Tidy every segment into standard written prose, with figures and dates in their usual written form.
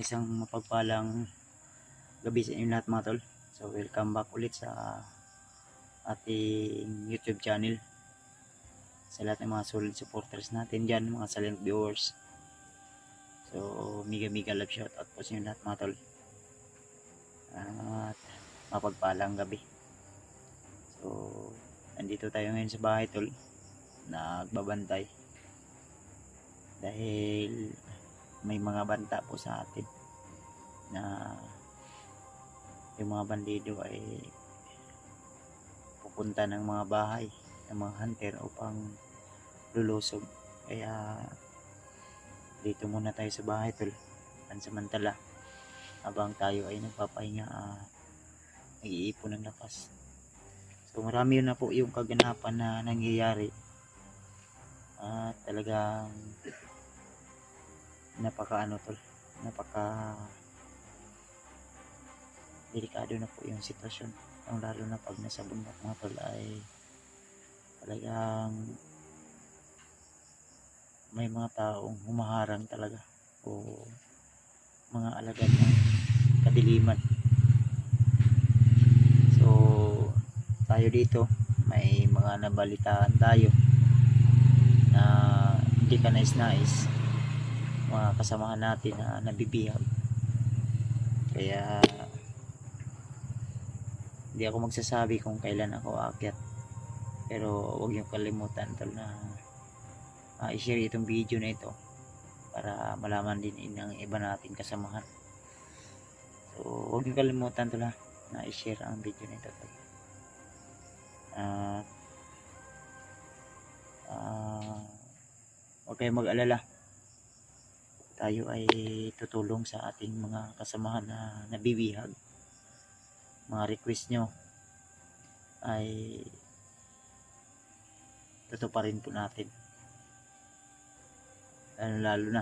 isang mapagpalang gabi sa inyo lahat mga tol. So welcome back ulit sa ating YouTube channel. Sa lahat ng mga solid supporters natin dyan, mga silent viewers. So mega love shout out po sa inyo lahat mga tol. At mapagpalang gabi. So nandito tayo ngayon sa bahay tol, nagbabantay. Dahil may mga banta po sa atin na yung mga bandido ay pupunta ng mga bahay ng mga hunter upang lulusog. Kaya dito muna tayo sa bahay tol, pansamantala habang tayo ay nagpapahinga, nag-iipon ng lakas. So marami na po yung kaganapan na nangyayari at talagang napaka delikado na po yung sitwasyon. Ang lalo na pag nasa bundok mga tol ay talagang may mga taong humaharang talaga o mga alagad ng kadiliman. So tayo dito may mga nabalitaan tayo na hindi ka nais mga kasamahan natin na nabibihag. Kaya hindi ako magsasabi kung kailan ako aakyat, pero huwag niyong kalimutan tol na i-share itong video na ito para malaman din ng iba natin kasamahan. So huwag niyong kalimutan tol na i-share ang video na ito tol. Huwag kayong mag-alala, tayo ay tutulong sa ating mga kasamahan na nabibihag. Mga request nyo ay tutuparin po natin, lalo na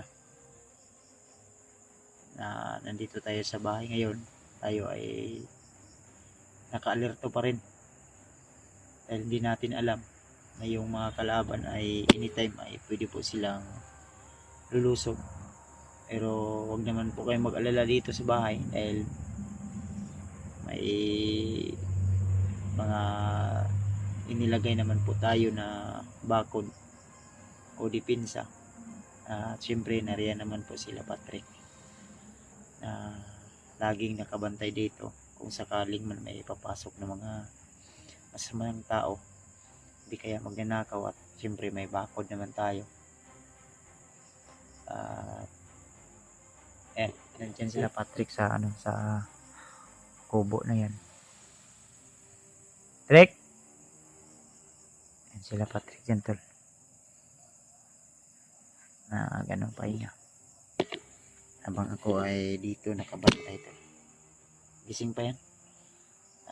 nandito tayo sa bahay ngayon. Tayo ay naka-alerto pa rin dahil hindi natin alam na yung mga kalaban ay anytime ay pwede po silang lulusog. Pero wag naman po kayong mag-alala dito sa bahay dahil may mga inilagay naman po tayo na bakod o depensa. At syempre nariyan naman po sila Patrick na laging nakabantay dito kung sakaling man may papasok na mga masamang tao, hindi kaya magnanakaw. At syempre may bakod naman tayo. Nandiyan sila Patrick sa sa kubo na yan. Patrick! Yan sila Patrick dyan tol, na ganun pahinga habang ako ay dito nakabantay tol. Gising pa yan.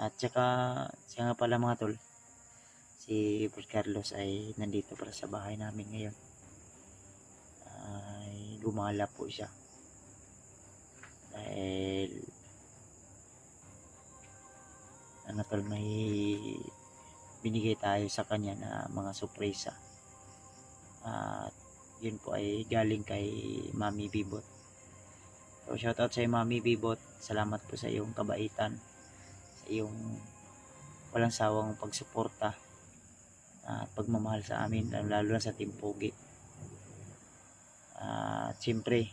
At saka siya nga pala mga tol, si Bert Carlos ay nandito para sa bahay namin ngayon. Ay gumala po siya dahil tol, may binigay tayo sa kanya na mga sorpresa. At yun po ay galing kay Mami Bibot. So shoutout sa Mami Bibot, salamat po sa iyong kabaitan, sa iyong walang sawang pagsuporta at pagmamahal sa amin, lalo na sa Team Pogi. At siyempre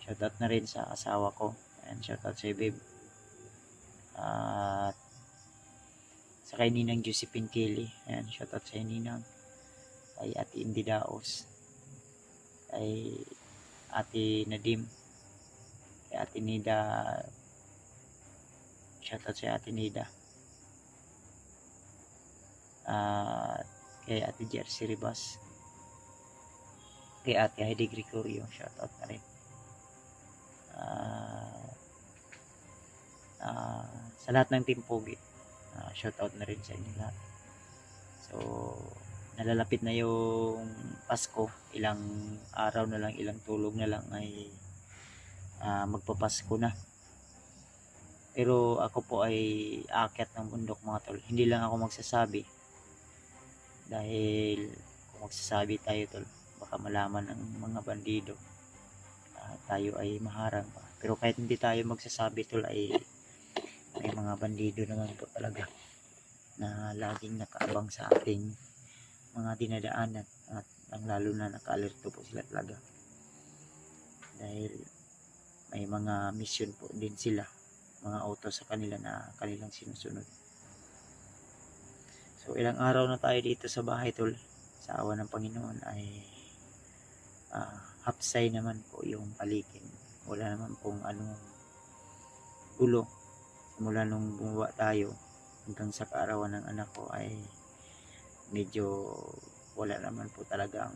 shoutout na rin sa asawa ko, and shoutout sa babe. At sa kay Ninang Josephine Kelly, ayan, shoutout sa Ninang. Kay Ate Indy Daos, kay Ate Nadim, kay Ate Nida, shoutout sa Ate Nida. At kay Ate Jersey Ribas, kay Ate Heidi Gregorio, shoutout na rin. Sa lahat ng Team Pogi, shoutout na rin sa inyo lahat. So nalalapit na yung Pasko, ilang araw na lang, ilang tulog na lang ay magpapasko na. Pero ako po ay aakyat ng bundok mga tol. Hindi lang ako magsasabi, dahil kung magsasabi tayo tol, baka malaman ng mga bandido tayo ay maharang pa. Pero kahit hindi tayo magsasabi tol, ay may mga bandido naman po talaga na laging nakaabang sa ating mga dinadaanan, at ang lalo na naka-alerto po sila talaga dahil may mga mission po din sila, mga utos sa kanila na kanilang sinusunod. So ilang araw na tayo dito sa bahay tol, sa awa ng Panginoon ay hapsay naman po yung paligid, wala naman pong anong gulo. Mula nung bumuwa tayo hanggang sa kaarawan ng anak ko ay medyo wala naman po talagang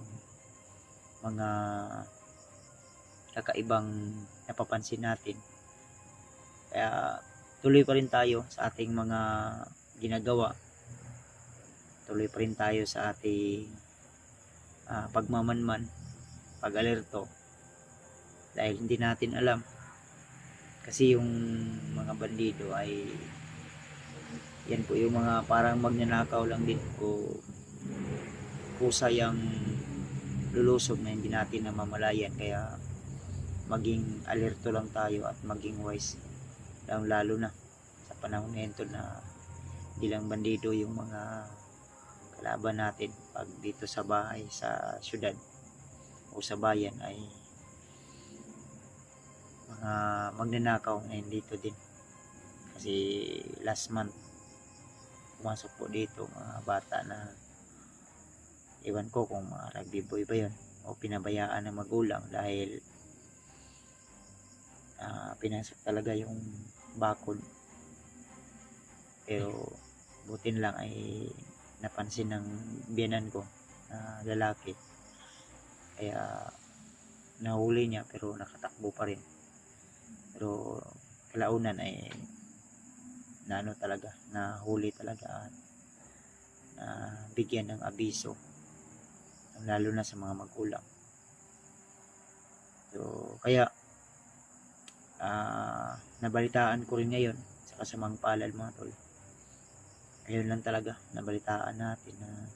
mga kakaibang napapansin natin. Kaya tuloy pa rin tayo sa ating mga ginagawa, tuloy pa rin tayo sa ating pagmamanman, pag-alerto, dahil hindi natin alam kasi yung mga bandido ay yan po yung mga parang magnanakaw lang din o kusayang lulusog na hindi natin namamalayan. Kaya maging alerto lang tayo at maging wise lalo na sa panahon nito na hindi lang bandido yung mga kalaban natin pag dito sa bahay, sa syudad o sa bayan, ay mga magnanakaw ngayon dito din. Kasi last month pumasok po dito mga bata na iwan ko kung mga rugby boy ba yun o pinabayaan ng magulang dahil pinasok talaga yung bakod. Pero butin lang ay napansin ng biyanan ko na lalaki, kaya nahuli niya pero nakatakbo pa rin. Pero kalaunan ay nahuli talaga at bigyan ng abiso, lalo na sa mga magulang. So kaya nabalitaan ko rin ngayon sa kasamang palad mga tol, ngayon lang talaga nabalitaan natin na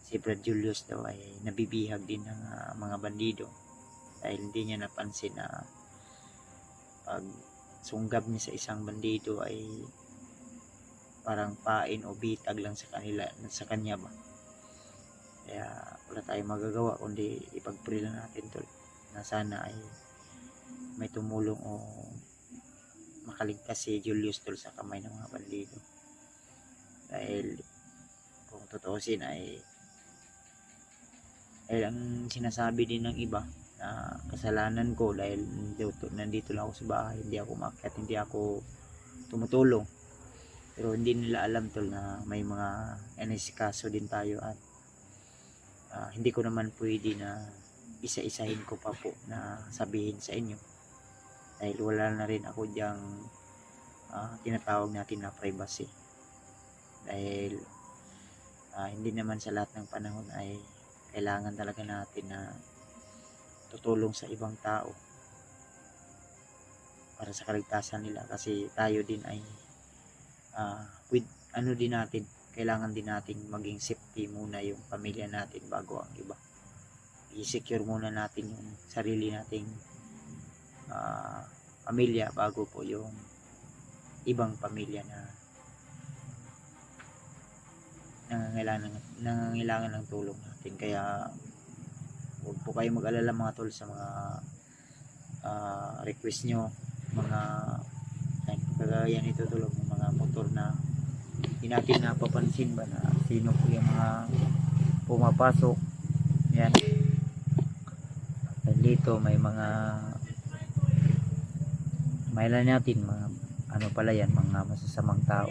si Brad Julius daw ay nabibihag din ng mga bandido dahil hindi niya napansin na pag sunggab niya sa isang bandido ay parang pain o bitag lang sa kanya ba. Kaya wala tayong magagawa kundi ipag-pray lang natin tol na sana ay may tumulong o makaligtas si Julius tol sa kamay ng mga bandido. Dahil kung totoosin ay ang sinasabi din ng iba na kasalanan ko dahil nandito lang ako sa bahay, hindi ako umakyat, hindi ako tumutulong. Pero hindi nila alam tol na may mga inisikaso din tayo at hindi ko naman pwede na isa-isahin ko pa po na sabihin sa inyo dahil wala na rin ako diyang tinatawag natin na privacy. Dahil hindi naman sa lahat ng panahon ay kailangan talaga natin na tutulong sa ibang tao para sa kaligtasan nila, kasi tayo din ay din natin, kailangan din natin maging safety muna yung pamilya natin bago ang iba. I-secure muna natin yung sarili nating pamilya bago po yung ibang pamilya na nangangailangan ng tulong natin. Kaya huwag po kayo mag-alala mga tol sa mga request nyo, mga kagaya nito tulog ng mga motor na hindi natin napapansin ba na sino po yung mga pumapasok. Yan, dito may mga mailan natin mga ano pala yan, mga masasamang tao.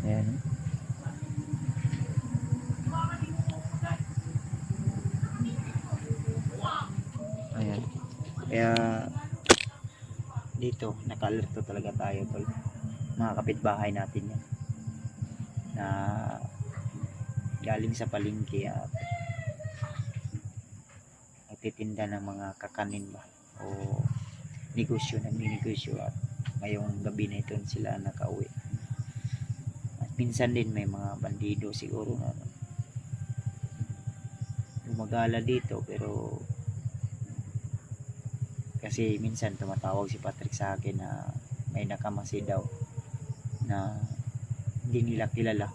Ayan. Ayan. Kaya dito naka-alerto talaga tayo tol. Mga kapitbahay natin yan na galing sa palengke at nagtitinda ng mga kakanin ba o nagninegosyo at ngayong gabi na ito sila nakauwi. At minsan din may mga bandido siguro na gumagala dito pero Kasi minsan tumatawag si Patrick sa akin na may nakamasi daw na hindi nila kilala.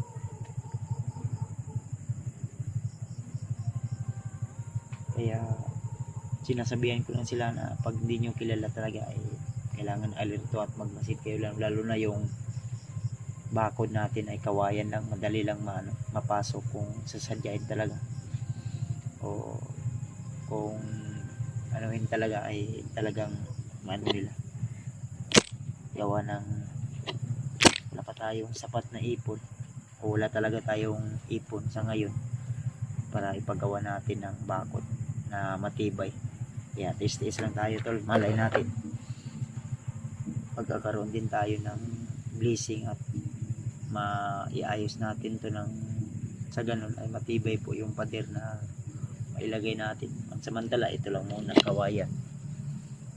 Kaya sinasabihan ko lang sila na pag hindi nyo kilala talaga ay kailangan alerto at magmasid kayo lang, lalo na yung bakod natin ay kawayan lang, madali lang mapasok kung sasadyain talaga, o kung anuhin talaga ay talagang nila gawa ng wala pa tayong sapat na ipon, o wala talaga tayong ipon sa ngayon para ipagawa natin ng bakod na matibay. Kaya tiis-tiis lang tayo tol, malay natin pagkakaroon din tayo ng blessing at maiayos natin to ng sa ganun ay matibay po yung pader na mailagay natin. Samantala ito lang muna kawayan,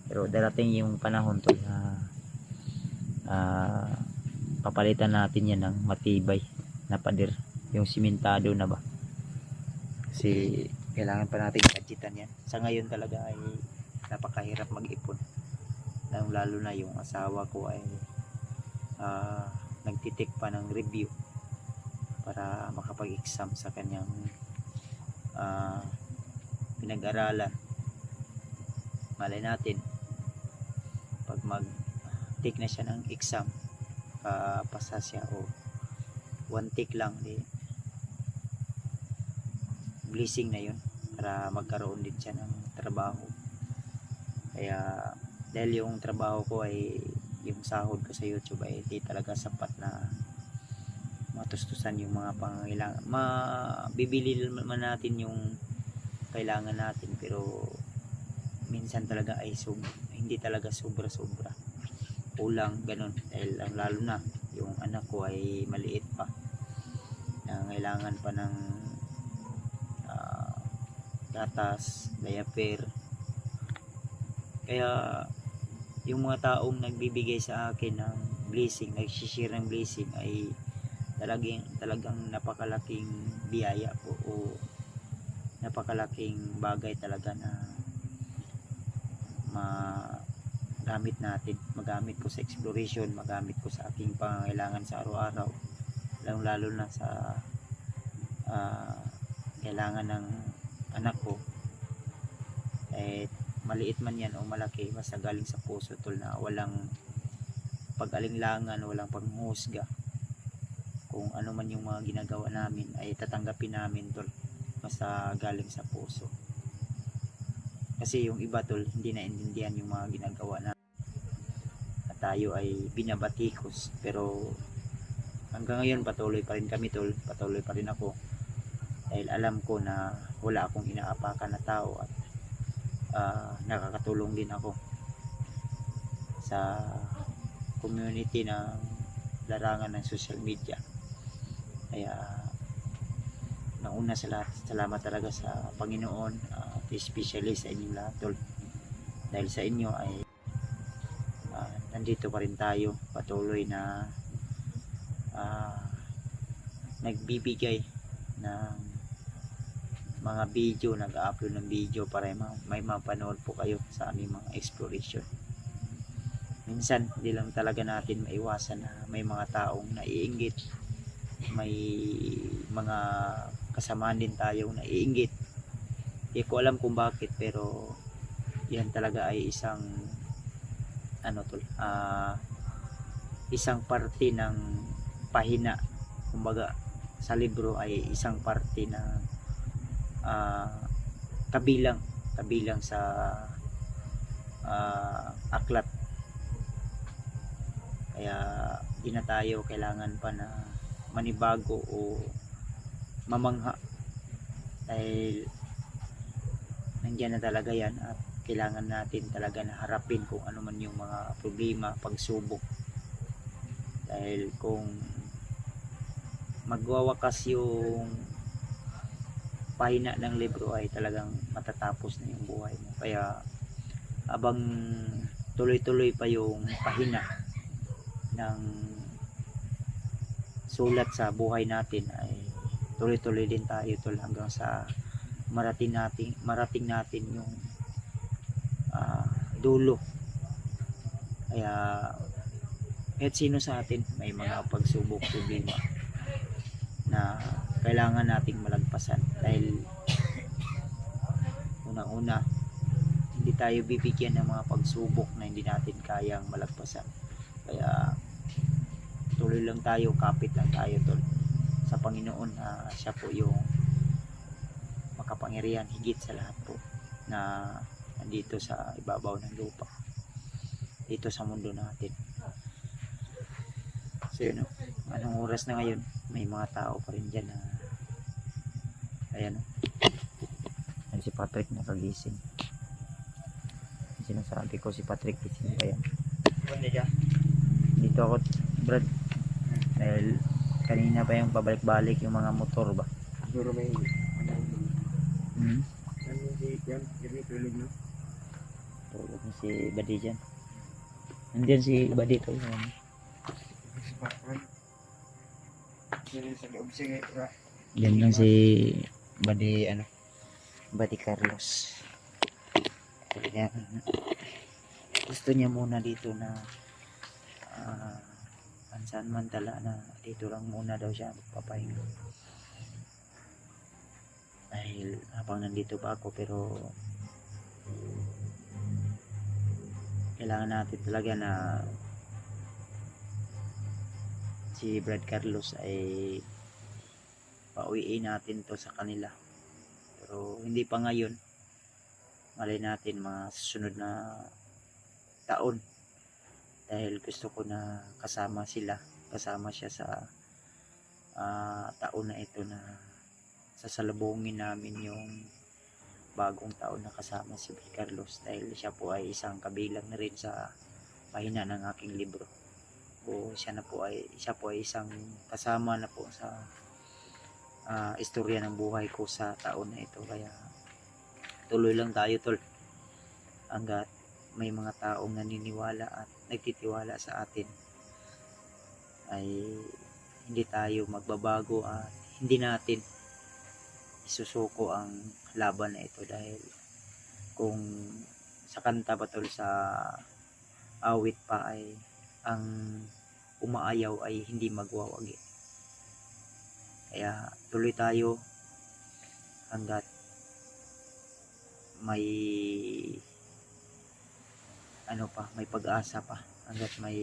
pero darating yung panahon to na papalitan natin yan ng matibay na pader, yung simentado na ba, kasi kailangan pa natin budgetan yan. Sa ngayon talaga ay napakahirap mag-ipon, lalo na yung asawa ko ay nagtitik pa ng review para makapag-exam sa kanyang pinag-aralan. Malay natin pag mag-take na siya ng exam, pasa siya o one take lang, blessing na yun para magkaroon din siya ng trabaho. Kaya dahil yung trabaho ko ay yung sahod ko sa YouTube ay hindi talaga sapat na matustusan yung mga pangangailangan. Mabibili naman natin yung kailangan natin, pero minsan talaga ay hindi talaga sobra-sobra, kulang ganun, dahil lalo na yung anak ko ay maliit pa na kailangan pa ng gatas, diaper. Kaya yung mga taong nagbibigay sa akin ng blessing, nagsishare ng blessing ay talagang napakalaking biyaya po, o napakalaking bagay talaga na magamit ko sa exploration, magamit ko sa aking pangangailangan sa araw-araw, lalo na sa kailangan ng anak ko. Maliit man yan o malaki, basta galing sa puso tol, na walang pag-alinlangan, walang panghusga. Kung ano man yung mga ginagawa namin ay tatanggapin namin tol, basta galing sa puso. Kasi yung iba tol, hindi naintindihan yung mga ginagawa namin at tayo ay binabatikos, pero hanggang ngayon patuloy pa rin kami tol, patuloy pa rin ako, dahil alam ko na wala akong inaapakan na tao, at nakakatulong din ako sa community ng larangan ng social media. Kaya nauna sa lahat, salamat talaga sa Panginoon, at especially sa inyong lahat tol, dahil sa inyo ay nandito pa rin tayo, patuloy na nagbibigay ng mga video, nag-upload ng video para may mapanood po kayo sa aming mga exploration. Minsan hindi lang talaga natin maiwasan na may mga taong naiinggit, may mga kasamaan din tayong naiinggit. Hindi ko alam kung bakit, pero yan talaga ay isang isang parte ng pahina. Kumbaga sa libro ay isang parte na kabilang sa aklat. Kaya di na tayo kailangan pa na manibago o mamangha, dahil nandiyan na talaga yan, at kailangan natin talaga na harapin kung ano man yung mga problema, pagsubok. Dahil kung magwawakas yung pahina ng libro ay talagang matatapos na yung buhay mo. Kaya abang tuloy-tuloy pa yung pahina ng sulat sa buhay natin, ay tuloy-tuloy din tayo tol, hanggang sa marating natin yung dulo. Kaya kahit sino sa atin may mga pagsubok, problema na kailangan nating malagpasan, dahil unang-una hindi tayo bibigyan ng mga pagsubok na hindi natin kayang malagpasan. Kaya tuloy lang tayo, kapit lang tayo tol sa Panginoon, na siya po yung makapangyarihan higit sa lahat po, na nandito sa ibabaw ng lupa, dito sa mundo natin. So yun, anong oras na ngayon, may mga tao pa rin dyan na ayan, si Patrick nakagising. Sinasabi ko si Patrick gising pa yan. Dito ako Brad, dahil kanina pa yung pabalik-balik yung mga motor ba. Siguro may Hmm? ano si Juan, hindi tulog na. Tulog na si Buddy dyan. Nandiyan si Buddy to. Si Juan. Yan sa loob sige. Yan lang si Buddy, ano, Buddy Carlos. Kaya, gusto niya muna dito na saan man tala na dito lang muna daw siya papahinga. Dahil habang nandito pa ako, pero kailangan natin talaga na si Brad Carlos ay pauwiin natin to sa kanila. Pero hindi pa ngayon, malay natin mga susunod na taon, dahil gusto ko na kasama siya sa taon na ito, na sasalubungin namin yung bagong taon na kasama si Brad Carlos, dahil siya po ay isang kabilang na rin sa pahina ng aking libro. O siya po ay isang kasama na po sa istorya ng buhay ko sa taon na ito. Kaya tuloy lang tayo tol, hanggat may mga taong naniniwala at nagtitiwala sa atin, ay hindi tayo magbabago at hindi natin isusuko ang laban na ito. Dahil kung sa kanta pa tol, sa awit pa, ay ang umaayaw ay hindi magwawagi. Kaya tuloy tayo hanggat may may pag-asa pa, hanggat may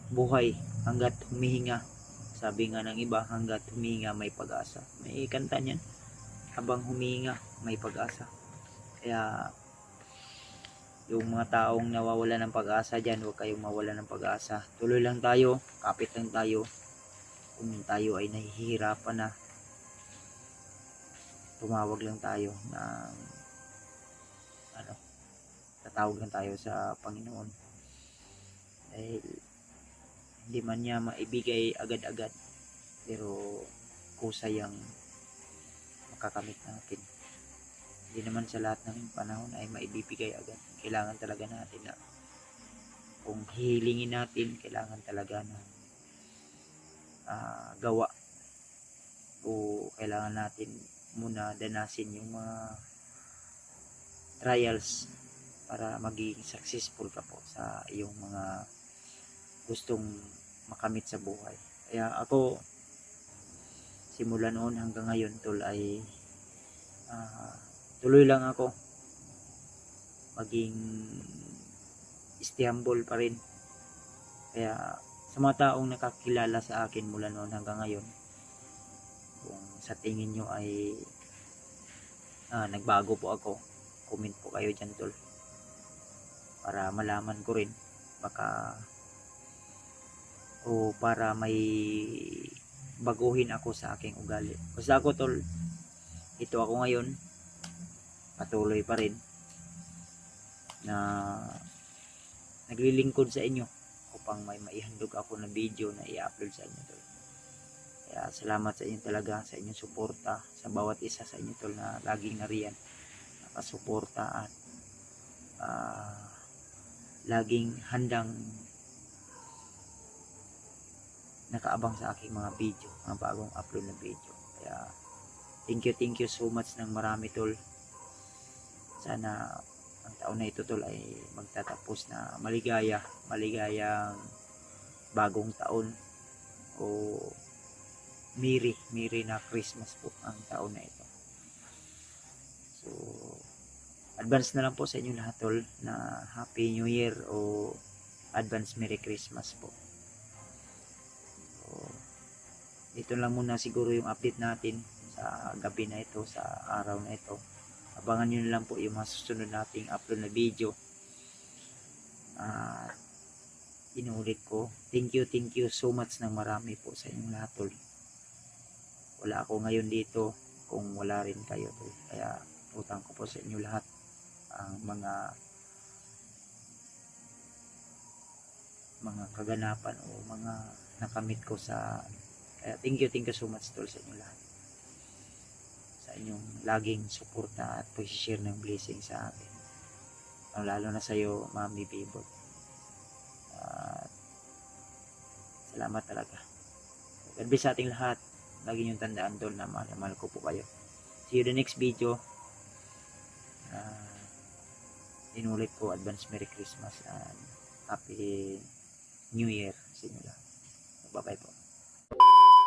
buhay, hanggat humihinga. Sabi nga ng iba, hanggat humihinga may pag-asa. May kanta niyan, habang humihinga may pag-asa. Kaya yung mga taong nawawala ng pag-asa dyan, huwag kayong mawala ng pag-asa. Tuloy lang tayo, kapit lang tayo. Kung tayo ay nahihirapan na, tumawag lang tayo ng tatawag lang tayo sa Panginoon. Dahil hindi man niya maibigay agad-agad, pero kusayang makakamit natin. Hindi naman sa lahat ng panahon ay maibibigay agad. Kailangan talaga natin na, kung hihilingin natin, kailangan talaga na gawa, o kailangan natin muna danasin yung mga trials para maging successful ka po sa iyong mga gustong makamit sa buhay. Kaya ako, simula noon hanggang ngayon tol, ay tuloy lang ako maging istiambol pa rin. Kaya sa mga taong nakakilala sa akin mula noon hanggang ngayon, kung sa tingin nyo ay nagbago po ako, comment po kayo dyan tol, para malaman ko rin, baka o para may baguhin ako sa aking ugali. Basta ako tol, ito ako ngayon, patuloy pa rin na naglilingkod sa inyo upang may maihandog ako na video na i-upload sa inyo tol. Kaya salamat sa inyo talaga, sa inyong suporta, sa bawat isa sa inyo tol na laging nariyan, nakasuporta at laging handang nakaabang sa aking mga video, mga bagong upload na video. Kaya thank you so much ng marami tol. Sana ang taon na ito tol ay magtatapos na maligayang bagong taon o Merry na Christmas po ang taon na ito. So, advance na lang po sa inyo lahat tol na Happy New Year o advance Merry Christmas po. So, ito lang muna siguro yung update natin sa gabi na ito, sa araw na ito. Abangan nyo na lang po yung mga susunod nating upload na video. At inulit ko, thank you so much ng marami po sa inyong lahat tol. Wala ako ngayon dito kung wala rin kayo tol. Kaya utang ko po sa inyo lahat ang mga kaganapan o mga nakamit ko sa, kaya thank you so much tol sa inyo lahat, sa inyong laging suporta at pag-share ng blessing sa akin, lalo na sa iyo Mami Bibot. Salamat talaga. God bless sa ating lahat. Lagi niyong tandaan tol na mahal ko po kayo. See you the next video. Inulit ko advance Merry Christmas and Happy New Year sa inyo lahat. Bye bye po.